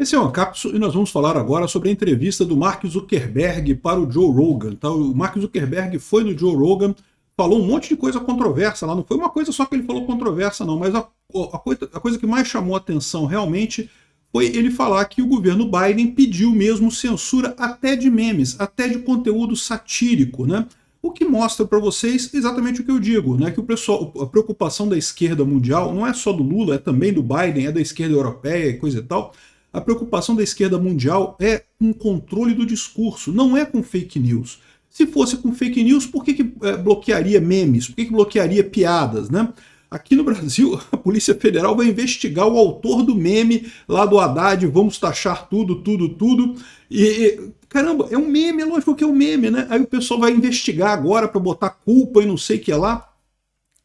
Esse é o Ancapsu e nós vamos falar agora sobre a entrevista do Mark Zuckerberg para o Joe Rogan. Tá? O Mark Zuckerberg foi no Joe Rogan, falou um monte de coisa controversa lá, não foi uma coisa só que ele falou controversa não, mas a coisa que mais chamou a atenção realmente foi ele falar que o governo Biden pediu mesmo censura até de memes, até de conteúdo satírico, né? O que mostra para vocês exatamente o que eu digo, né? Que o pessoal, a preocupação da esquerda mundial não é só do Lula, é também do Biden, é da esquerda europeia e coisa e tal. A preocupação da esquerda mundial é com o controle do discurso, não é com fake news. Se fosse com fake news, por que bloquearia memes? Por que bloquearia piadas, né? Aqui no Brasil, a Polícia Federal vai investigar o autor do meme lá do Haddad, vamos taxar tudo, tudo. Caramba, é um meme, é lógico que é um meme, né? Aí o pessoal vai investigar agora para botar culpa e não sei o que lá.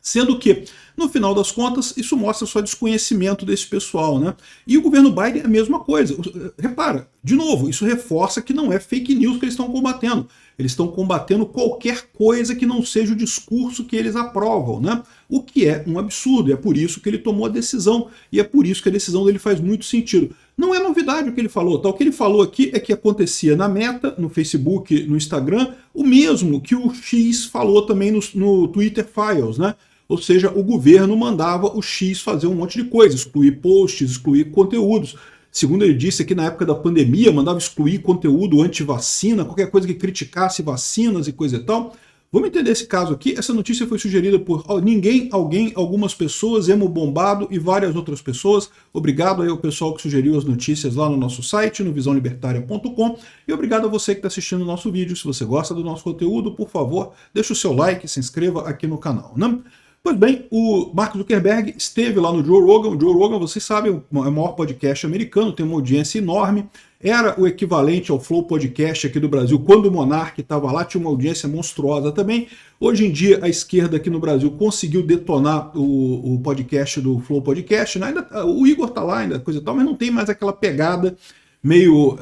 Sendo que, no final das contas, isso mostra só desconhecimento desse pessoal, né? E o governo Biden é a mesma coisa. Repara, de novo, isso reforça que não é fake news que eles estão combatendo. Eles estão combatendo qualquer coisa que não seja o discurso que eles aprovam, né? O que é um absurdo, e é por isso que ele tomou a decisão, e é por isso que a decisão dele faz muito sentido. Não é novidade o que ele falou, tá? O que ele falou aqui é que acontecia na Meta, no Facebook, no Instagram, o mesmo que o X falou também no Twitter Files, né? Ou seja, o governo mandava o X fazer um monte de coisa, excluir posts, excluir conteúdos. Segundo ele disse aqui na época da pandemia, mandava excluir conteúdo anti-vacina, qualquer coisa que criticasse vacinas e coisa e tal. Vamos entender esse caso aqui. Essa notícia foi sugerida por ninguém, alguém, algumas pessoas, Emo Bombado e várias outras pessoas. Obrigado aí ao pessoal que sugeriu as notícias lá no nosso site, no visãolibertaria.com. E obrigado a você que está assistindo o nosso vídeo. Se você gosta do nosso conteúdo, por favor, deixa o seu like, se inscreva aqui no canal, né? Pois bem, o Mark Zuckerberg esteve lá no Joe Rogan. O Joe Rogan, vocês sabem, é o maior podcast americano, tem uma audiência enorme. Era o equivalente ao Flow Podcast aqui do Brasil. Quando o Monark estava lá, tinha uma audiência monstruosa também. Hoje em dia, a esquerda aqui no Brasil conseguiu detonar o podcast do Flow Podcast. Né? Ainda, o Igor está lá, ainda coisa e tal, mas não tem mais aquela pegada meio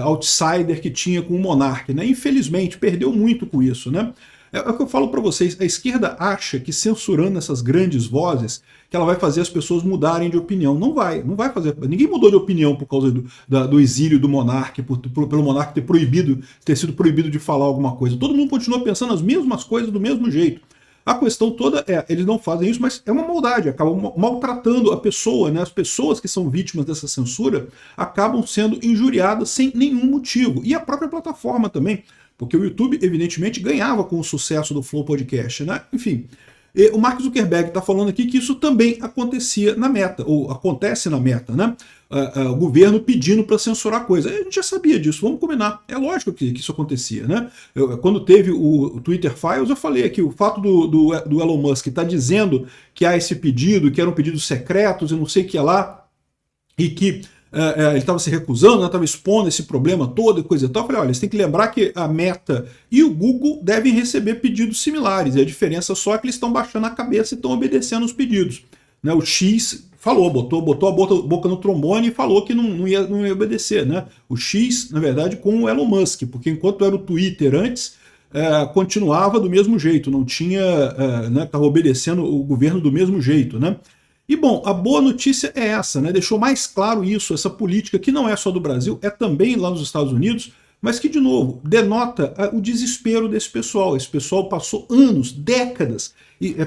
outsider que tinha com o Monark. Né? Infelizmente, perdeu muito com isso, né? É o que eu falo para vocês, a esquerda acha que censurando essas grandes vozes, que ela vai fazer as pessoas mudarem de opinião. Não vai fazer. Ninguém mudou de opinião por causa do exílio do monarca, pelo monarca ter sido proibido de falar alguma coisa. Todo mundo continua pensando as mesmas coisas do mesmo jeito. A questão toda é, eles não fazem isso, mas é uma maldade, acabam maltratando a pessoa, né? As pessoas que são vítimas dessa censura acabam sendo injuriadas sem nenhum motivo. E a própria plataforma também. Porque o YouTube, evidentemente, ganhava com o sucesso do Flow Podcast, né? Enfim, o Mark Zuckerberg está falando aqui que isso também acontecia na Meta, ou acontece na Meta, né? O governo pedindo para censurar coisa. A gente já sabia disso, vamos combinar. É lógico que isso acontecia, né? Quando teve o Twitter Files, eu falei aqui, o fato do Elon Musk estar dizendo que há esse pedido, que eram pedidos secretos e não sei o que lá, e que ele estava se recusando, estava expondo esse problema todo e coisa e tal. Eu falei, olha, você tem que lembrar que a Meta e o Google devem receber pedidos similares, e a diferença só é que eles estão baixando a cabeça e estão obedecendo os pedidos. Né, o X falou, botou a boca no trombone e falou que não ia obedecer. Né? O X, na verdade, com o Elon Musk, porque enquanto era o Twitter antes, continuava do mesmo jeito, não tinha, estava obedecendo o governo do mesmo jeito, né? E bom, a boa notícia é essa, né? Deixou mais claro isso, essa política que não é só do Brasil, é também lá nos Estados Unidos, mas que, de novo, denota o desespero desse pessoal. Esse pessoal passou anos, décadas,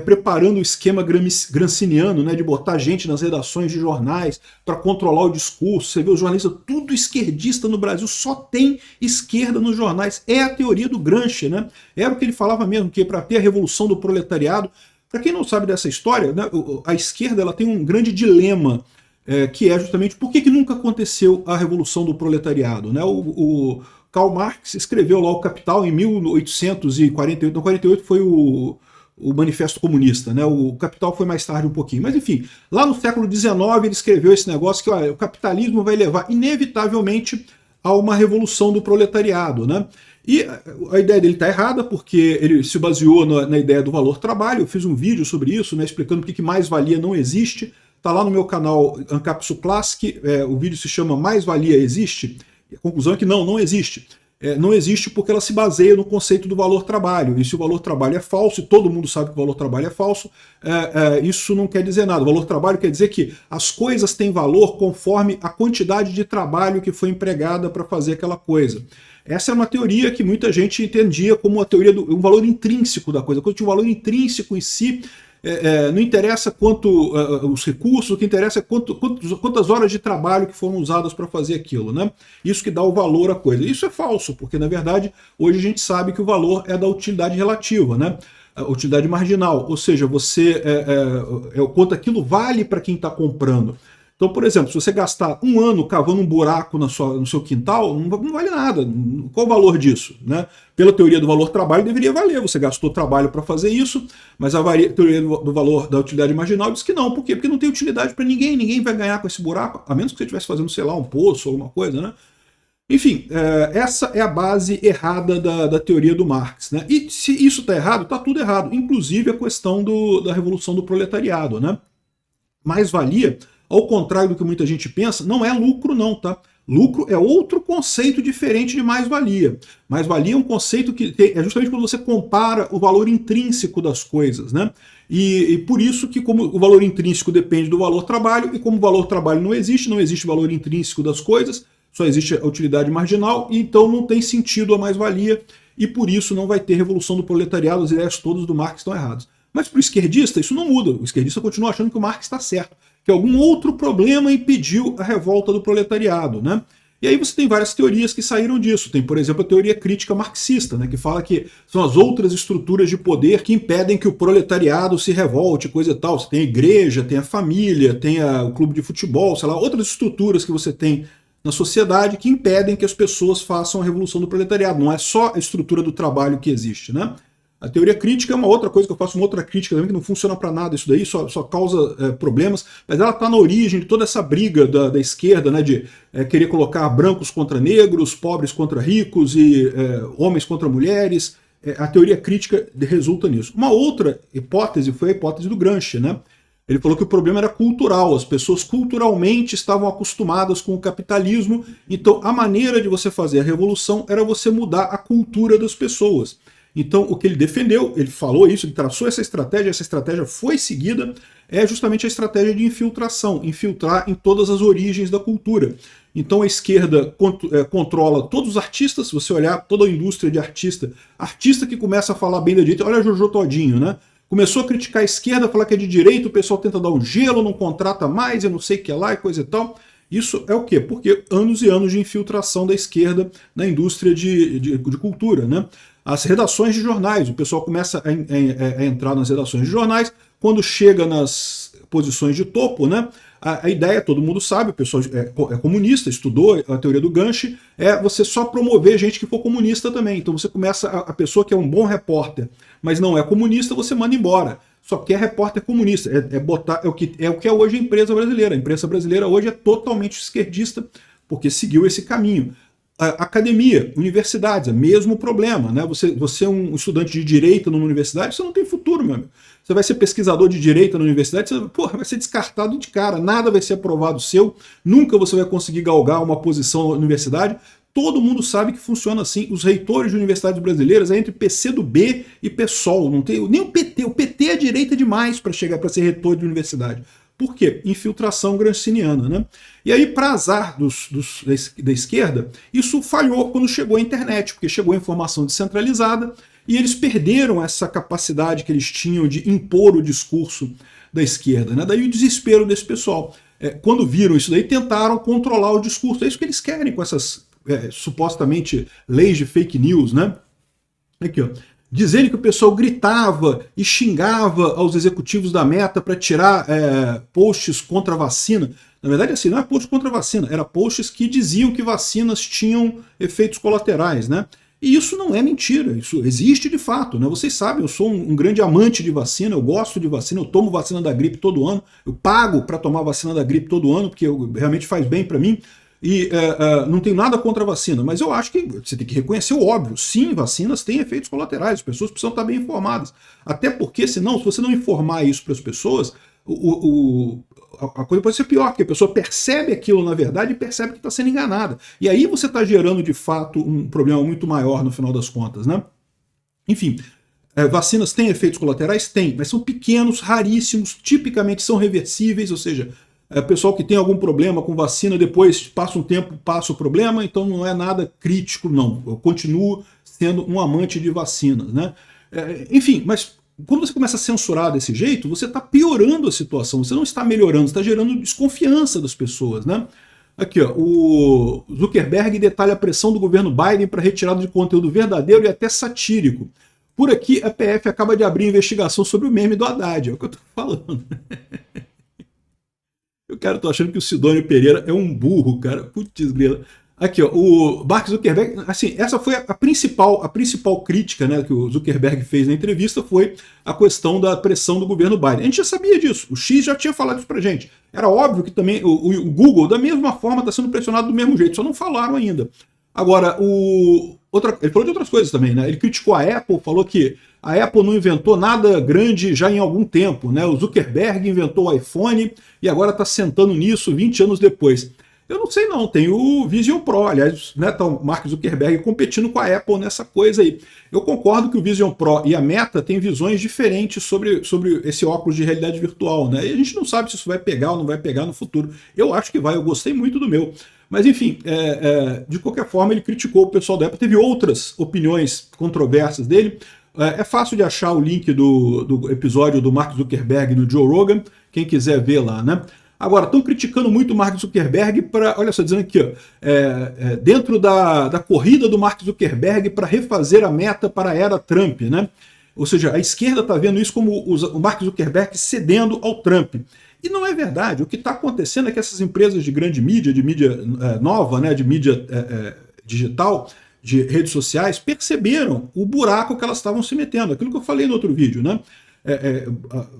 preparando o esquema granciniano, né, de botar gente nas redações de jornais para controlar o discurso. Você vê os jornalistas, tudo esquerdista no Brasil, só tem esquerda nos jornais. É a teoria do Gramsci, né? Era o que ele falava mesmo, que para ter a revolução do proletariado. Para quem não sabe dessa história, né, a esquerda ela tem um grande dilema, que é justamente por que nunca aconteceu a revolução do proletariado. Né? O Karl Marx escreveu lá o Capital em 1848, não, 48 foi o Manifesto Comunista, né? O Capital foi mais tarde um pouquinho, mas enfim, lá no século XIX ele escreveu esse negócio que olha, o capitalismo vai levar inevitavelmente a uma revolução do proletariado, né? E a ideia dele está errada, porque ele se baseou na ideia do valor trabalho. Eu fiz um vídeo sobre isso, né, explicando por que mais-valia não existe. Está lá no meu canal Ancapsu Classic, o vídeo se chama Mais-valia existe? E a conclusão é que não existe. não existe porque ela se baseia no conceito do valor trabalho. E se o valor trabalho é falso, e todo mundo sabe que o valor trabalho é falso, isso não quer dizer nada. O valor trabalho quer dizer que as coisas têm valor conforme a quantidade de trabalho que foi empregada para fazer aquela coisa. Essa é uma teoria que muita gente entendia como a teoria do um valor intrínseco da coisa. Quando tinha um valor intrínseco em si, não interessa quanto os recursos, o que interessa é quantas horas de trabalho que foram usadas para fazer aquilo, né? Isso que dá o valor à coisa. Isso é falso, porque na verdade hoje a gente sabe que o valor é da utilidade relativa, né? A utilidade marginal, ou seja, o quanto aquilo vale para quem está comprando. Então, por exemplo, se você gastar um ano cavando um buraco no seu quintal, não vale nada. Qual o valor disso? Né? Pela teoria do valor trabalho, deveria valer. Você gastou trabalho para fazer isso, mas a teoria do valor da utilidade marginal diz que não. Por quê? Porque não tem utilidade para ninguém. Ninguém vai ganhar com esse buraco, a menos que você estivesse fazendo, sei lá, um poço ou alguma coisa, né? Enfim, essa é a base errada da teoria do Marx. Né? E se isso está errado, está tudo errado. Inclusive a questão da revolução do proletariado. Né? Mais-valia, ao contrário do que muita gente pensa, não é lucro não, tá? Lucro é outro conceito diferente de mais-valia. Mais-valia é um conceito que é justamente quando você compara o valor intrínseco das coisas, né? E por isso que como o valor intrínseco depende do valor trabalho, e como o valor trabalho não existe valor intrínseco das coisas, só existe a utilidade marginal, e então não tem sentido a mais-valia, e por isso não vai ter revolução do proletariado, as ideias todas do Marx estão erradas. Mas para o esquerdista isso não muda, o esquerdista continua achando que o Marx está certo, que algum outro problema impediu a revolta do proletariado, né? E aí você tem várias teorias que saíram disso. Tem, por exemplo, a teoria crítica marxista, né, que fala que são as outras estruturas de poder que impedem que o proletariado se revolte, coisa e tal. Você tem a igreja, tem a família, tem o clube de futebol, sei lá, outras estruturas que você tem na sociedade que impedem que as pessoas façam a revolução do proletariado. Não é só a estrutura do trabalho que existe, né? A teoria crítica é uma outra coisa que eu faço, uma outra crítica também, que não funciona para nada isso daí, só causa problemas, mas ela está na origem de toda essa briga da esquerda, né, de querer colocar brancos contra negros, pobres contra ricos e homens contra mulheres. A teoria crítica resulta nisso. Uma outra hipótese foi a hipótese do Gramsci, né? Ele falou que o problema era cultural, as pessoas culturalmente estavam acostumadas com o capitalismo, então a maneira de você fazer a revolução era você mudar a cultura das pessoas. Então, o que ele defendeu, ele falou isso, ele traçou essa estratégia foi seguida, é justamente a estratégia de infiltração, infiltrar em todas as origens da cultura. Então a esquerda controla todos os artistas, se você olhar toda a indústria de artista que começa a falar bem da direita, olha Jojo Todinho, né? Começou a criticar a esquerda, falar que é de direita, o pessoal tenta dar um gelo, não contrata mais, eu não sei o que lá e coisa e tal. Isso é o quê? Porque anos e anos de infiltração da esquerda na indústria de cultura, né? As redações de jornais, o pessoal começa a entrar nas redações de jornais, quando chega nas posições de topo, né? A ideia, todo mundo sabe, o pessoal é comunista, estudou a teoria do Gramsci, é você só promover gente que for comunista também. Então você começa, a pessoa que é um bom repórter, mas não é comunista, você manda embora. Só quer repórter comunista, é o que é hoje a imprensa brasileira. A imprensa brasileira hoje é totalmente esquerdista, porque seguiu esse caminho. Academia, universidades, é mesmo problema, né? Você é um estudante de direita numa universidade, você não tem futuro, meu amigo. Você vai ser pesquisador de direita na universidade, você vai ser descartado de cara, nada vai ser aprovado seu, nunca você vai conseguir galgar uma posição na universidade. Todo mundo sabe que funciona assim. Os reitores de universidades brasileiras é entre PCdoB e PSOL, não tem nem o PT. O PT é direita demais para chegar para ser reitor de universidade. Por quê? Infiltração gramsciana, né? E aí, para azar da esquerda, isso falhou quando chegou a internet, porque chegou a informação descentralizada e eles perderam essa capacidade que eles tinham de impor o discurso da esquerda, né? Daí o desespero desse pessoal. Quando viram isso daí, tentaram controlar o discurso. É isso que eles querem com essas supostamente leis de fake news, né? Aqui, ó. Dizendo que o pessoal gritava e xingava aos executivos da Meta para tirar posts contra a vacina. Na verdade, assim, não é post contra a vacina, era posts que diziam que vacinas tinham efeitos colaterais, né? E isso não é mentira, isso existe de fato, né? Vocês sabem, eu sou um grande amante de vacina, eu gosto de vacina, eu tomo vacina da gripe todo ano, eu pago para tomar vacina da gripe todo ano, porque realmente faz bem para mim. E não tenho nada contra a vacina, mas eu acho que você tem que reconhecer o óbvio. Sim, vacinas têm efeitos colaterais, as pessoas precisam estar bem informadas. Até porque, senão, se você não informar isso para as pessoas, a coisa pode ser pior, porque a pessoa percebe aquilo na verdade e percebe que está sendo enganada. E aí você está gerando, de fato, um problema muito maior no final das contas, né? Enfim, vacinas têm efeitos colaterais? Tem, mas são pequenos, raríssimos, tipicamente são reversíveis, ou seja, pessoal que tem algum problema com vacina, depois passa um tempo, passa o problema, então não é nada crítico, não. Eu continuo sendo um amante de vacinas, né? Enfim, mas quando você começa a censurar desse jeito, você está piorando a situação, você não está melhorando, você está gerando desconfiança das pessoas, né? Aqui, ó, o Zuckerberg detalha a pressão do governo Biden para retirada de conteúdo verdadeiro e até satírico. Por aqui, a PF acaba de abrir investigação sobre o meme do Haddad, é o que eu estou falando. Eu tô achando que o Sidônio Pereira é um burro, cara. Putz, grila. Aqui, ó, o Mark Zuckerberg, assim, essa foi a principal crítica, né, que o Zuckerberg fez na entrevista, foi a questão da pressão do governo Biden. A gente já sabia disso, o X já tinha falado isso pra gente. Era óbvio que também o Google, da mesma forma, está sendo pressionado do mesmo jeito, só não falaram ainda. Agora, ele falou de outras coisas também, né? Ele criticou a Apple, falou que a Apple não inventou nada grande já em algum tempo, né? O Zuckerberg inventou o iPhone e agora está sentando nisso 20 anos depois. Eu não sei não, tem o Vision Pro, aliás, né, tá o Mark Zuckerberg competindo com a Apple nessa coisa aí. Eu concordo que o Vision Pro e a Meta têm visões diferentes sobre esse óculos de realidade virtual, né? E a gente não sabe se isso vai pegar ou não vai pegar no futuro. Eu acho que vai, eu gostei muito do meu. Mas enfim, de qualquer forma ele criticou o pessoal da Apple, teve outras opiniões controversas dele. É fácil de achar o link do episódio do Mark Zuckerberg no Joe Rogan, quem quiser ver lá, né? Agora, estão criticando muito o Mark Zuckerberg para, olha só, dizendo aqui, ó, dentro da corrida do Mark Zuckerberg para refazer a Meta para a era Trump, né? Ou seja, a esquerda está vendo isso como o Mark Zuckerberg cedendo ao Trump. E não é verdade. O que está acontecendo é que essas empresas de grande mídia, de mídia nova, né, de mídia digital, de redes sociais, perceberam o buraco que elas estavam se metendo. Aquilo que eu falei no outro vídeo, né?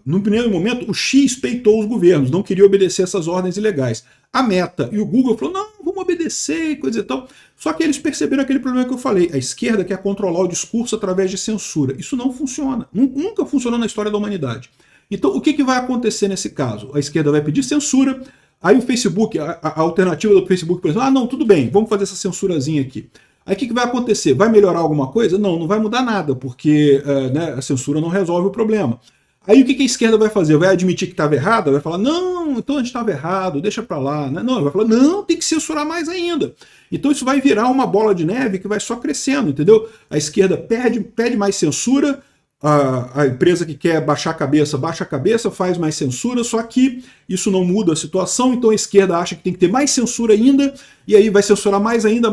No primeiro momento, o X peitou os governos, não queria obedecer essas ordens ilegais. A Meta e o Google falaram, não, vamos obedecer e coisa e tal. Só que eles perceberam aquele problema que eu falei. A esquerda quer controlar o discurso através de censura. Isso não funciona. Nunca funcionou na história da humanidade. Então, o que vai acontecer nesse caso? A esquerda vai pedir censura, aí o Facebook, a alternativa do Facebook, por exemplo, não, tudo bem, vamos fazer essa censurazinha aqui. Aí o que vai acontecer? Vai melhorar alguma coisa? Não, não vai mudar nada, porque né, a censura não resolve o problema. Aí o que a esquerda vai fazer? Vai admitir que estava errado? Vai falar, não, então a gente estava errado, deixa para lá. Né? Não, vai falar, não, tem que censurar mais ainda. Então isso vai virar uma bola de neve que vai só crescendo, entendeu? A esquerda pede mais censura, a empresa que quer baixar a cabeça, baixa a cabeça, faz mais censura, só que isso não muda a situação, então a esquerda acha que tem que ter mais censura ainda, e aí vai censurar mais ainda,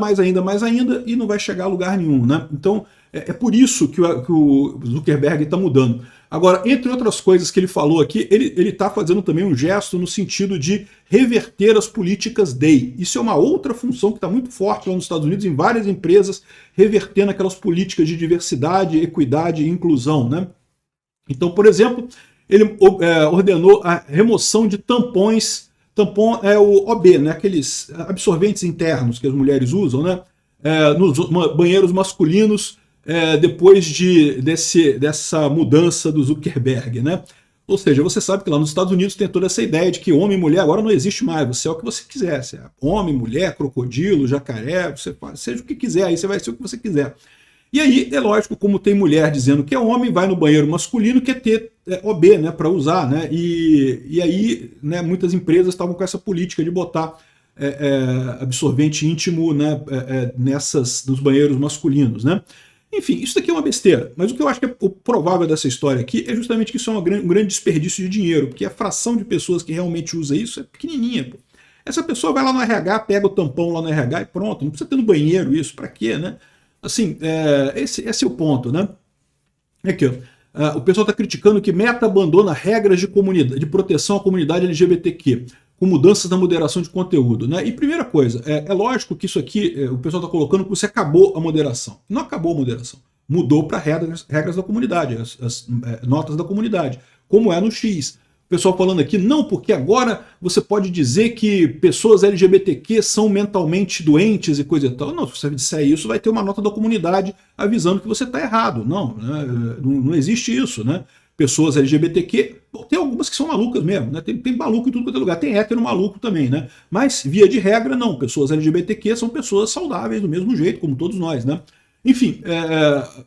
e não vai chegar a lugar nenhum, né? Então é por isso que o Zuckerberg está mudando. Agora, entre outras coisas que ele falou aqui, ele está fazendo também um gesto no sentido de reverter as políticas DEI. Isso é uma outra função que está muito forte lá nos Estados Unidos, em várias empresas, revertendo aquelas políticas de diversidade, equidade e inclusão, né? Então, por exemplo, ele ordenou a remoção de tampões. Tampão é o OB, né? Aqueles absorventes internos que as mulheres usam, né? Nos banheiros masculinos, depois dessa mudança do Zuckerberg, né? Ou seja, você sabe que lá nos Estados Unidos tem toda essa ideia de que homem e mulher agora não existe mais, você é o que você quiser, você é homem, mulher, crocodilo, jacaré, você faz, seja o que quiser, aí você vai ser o que você quiser. E aí, é lógico, como tem mulher dizendo que é homem, vai no banheiro masculino, quer ter OB, né, para usar, né? E aí, né, muitas empresas estavam com essa política de botar absorvente íntimo, né, nos banheiros masculinos, né? Enfim, isso daqui é uma besteira, mas o que eu acho que é o provável dessa história aqui é justamente que isso é um grande desperdício de dinheiro, porque a fração de pessoas que realmente usa isso é pequenininha, pô. Essa pessoa vai lá no RH, pega o tampão lá no RH e pronto, não precisa ter no banheiro isso, pra quê, né? Assim, esse é o ponto, né? Aqui, ó, o pessoal está criticando que Meta abandona regras de proteção à comunidade LGBTQ, com mudanças na moderação de conteúdo, né? E primeira coisa, é lógico que isso aqui, o pessoal está colocando que você acabou a moderação. Não acabou a moderação. Mudou para regras da comunidade, as notas da comunidade, como é no X. O pessoal falando aqui, não, porque agora você pode dizer que pessoas LGBTQ são mentalmente doentes e coisa e tal. Não, se você disser isso, vai ter uma nota da comunidade avisando que você está errado. Não, né? Não existe isso, né? pessoas LGBTQ, tem algumas que são malucas mesmo, né? Tem maluco em tudo quanto é lugar, tem hétero maluco também, né? Mas, via de regra, não. Pessoas LGBTQ são pessoas saudáveis do mesmo jeito, como todos nós, né? Enfim,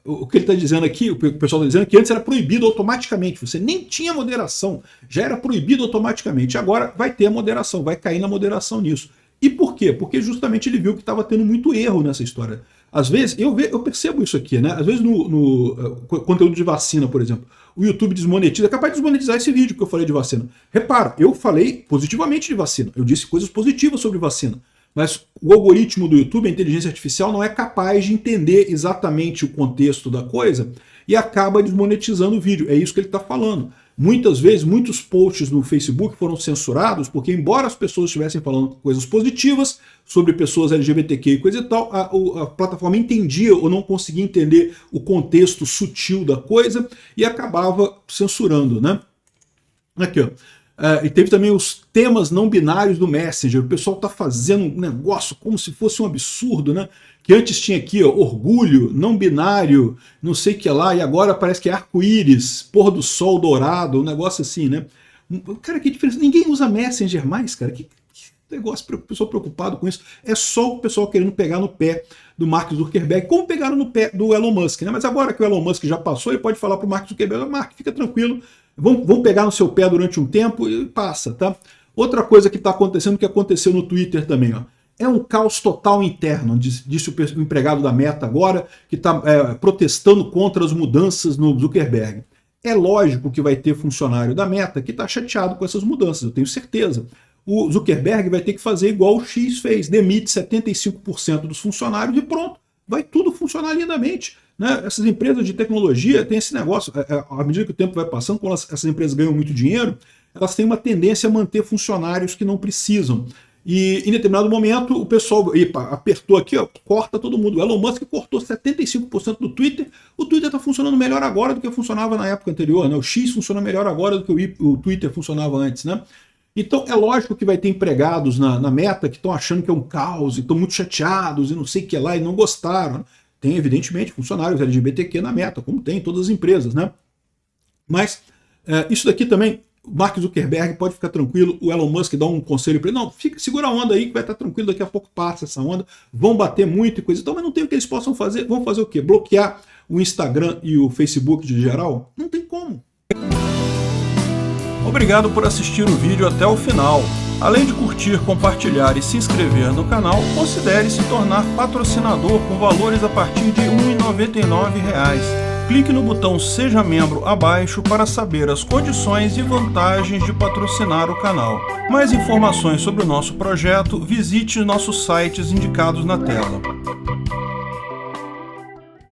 o que ele está dizendo aqui, o pessoal está dizendo que antes era proibido automaticamente, você nem tinha moderação, já era proibido automaticamente, agora vai ter a moderação, vai cair na moderação nisso. E por quê? Porque justamente ele viu que estava tendo muito erro nessa história. Às vezes, eu percebo isso aqui, né? Às vezes no conteúdo de vacina, por exemplo, o YouTube desmonetiza, é capaz de desmonetizar esse vídeo que eu falei de vacina. Repara, eu falei positivamente de vacina, eu disse coisas positivas sobre vacina. Mas o algoritmo do YouTube, a inteligência artificial, não é capaz de entender exatamente o contexto da coisa e acaba desmonetizando o vídeo. É isso que ele está falando. Muitas vezes, muitos posts no Facebook foram censurados porque, embora as pessoas estivessem falando coisas positivas sobre pessoas LGBTQ e coisa e tal, a plataforma entendia ou não conseguia entender o contexto sutil da coisa e acabava censurando, né? Aqui, ó. E teve também os temas não binários do Messenger. O pessoal está fazendo um negócio como se fosse um absurdo, né? Que antes tinha aqui, ó, orgulho, não binário, não sei o que lá, e agora parece que é arco-íris, pôr do sol dourado, um negócio assim, né? Cara, que diferença. Ninguém usa Messenger mais, cara. Que negócio, pessoal preocupado com isso. É só o pessoal querendo pegar no pé do Mark Zuckerberg, como pegaram no pé do Elon Musk, né? Mas agora que o Elon Musk já passou, ele pode falar para o Mark Zuckerberg: Mark, fica tranquilo, vão pegar no seu pé durante um tempo e passa, tá? Outra coisa que está acontecendo, que aconteceu no Twitter também, ó. É um caos total interno, disse o empregado da Meta agora, que está protestando contra as mudanças no Zuckerberg. É lógico que vai ter funcionário da Meta que está chateado com essas mudanças, eu tenho certeza. O Zuckerberg vai ter que fazer igual o X fez, demite 75% dos funcionários e pronto, vai tudo funcionar lindamente. Né? Essas empresas de tecnologia têm esse negócio, à medida que o tempo vai passando, quando essas empresas ganham muito dinheiro, elas têm uma tendência a manter funcionários que não precisam. E em determinado momento o pessoal apertou aqui, ó, corta todo mundo. O Elon Musk cortou 75% do Twitter. O Twitter está funcionando melhor agora do que funcionava na época anterior. Né? O X funciona melhor agora do que o Twitter funcionava antes. Né? Então é lógico que vai ter empregados na Meta que estão achando que é um caos, e estão muito chateados e não sei o que lá, e não gostaram. Tem, evidentemente, funcionários LGBTQ na Meta, como tem em todas as empresas. Né? Mas isso daqui também, o Mark Zuckerberg pode ficar tranquilo, o Elon Musk dá um conselho para ele: não, segura a onda aí que vai estar tranquilo, daqui a pouco passa essa onda, vão bater muito e coisa e tal, mas não tem o que eles possam fazer. Vão fazer o quê? Bloquear o Instagram e o Facebook de geral? Não tem como. Obrigado por assistir o vídeo até o final. Além de curtir, compartilhar e se inscrever no canal, considere se tornar patrocinador com valores a partir de R$ 1,99. Clique no botão Seja Membro abaixo para saber as condições e vantagens de patrocinar o canal. Mais informações sobre o nosso projeto, visite nossos sites indicados na tela.